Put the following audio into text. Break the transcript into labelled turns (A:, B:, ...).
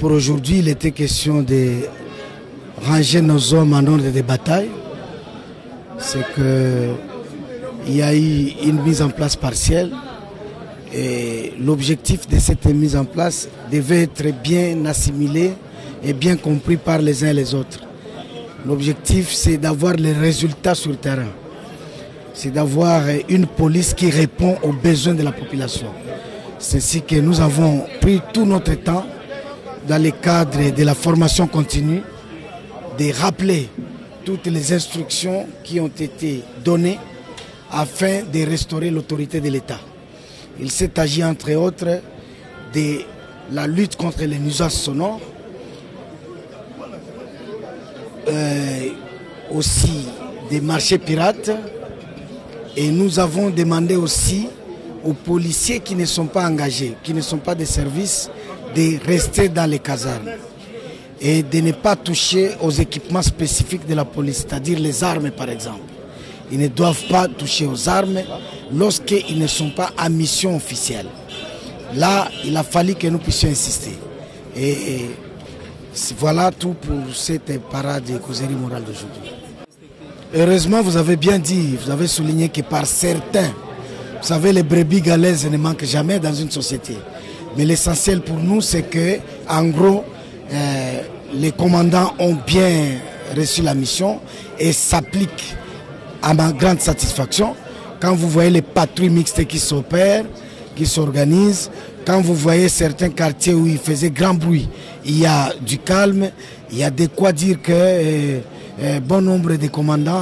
A: Pour aujourd'hui, il était question de ranger nos hommes en ordre de bataille. C'est qu'il y a eu une mise en place partielle et l'objectif de cette mise en place devait être bien assimilé et bien compris par les uns et les autres. L'objectif, c'est d'avoir les résultats sur le terrain. C'est d'avoir une police qui répond aux besoins de la population. C'est ainsi que nous avons pris tout notre temps dans le cadre de la formation continue, de rappeler toutes les instructions qui ont été données afin de restaurer l'autorité de l'État. Il s'est agi entre autres de la lutte contre les nuisances sonores, aussi des marchés pirates, et nous avons demandé aussi aux policiers qui ne sont pas engagés, qui ne sont pas des services, de rester dans les casernes et de ne pas toucher aux équipements spécifiques de la police, c'est-à-dire les armes par exemple. Ils ne doivent pas toucher aux armes lorsqu'ils ne sont pas à mission officielle. Là, il a fallu que nous puissions insister. Et voilà tout pour cette parade de causerie morale d'aujourd'hui. Heureusement, vous avez bien dit, vous avez souligné que par certains, vous savez, les brebis galaises ne manquent jamais dans une société. Mais l'essentiel pour nous, c'est que, en gros, les commandants ont bien reçu la mission et s'appliquent à ma grande satisfaction. Quand vous voyez les patrouilles mixtes qui s'opèrent, qui s'organisent, quand vous voyez certains quartiers où il faisait grand bruit, il y a du calme, il y a de quoi dire que bon nombre de commandants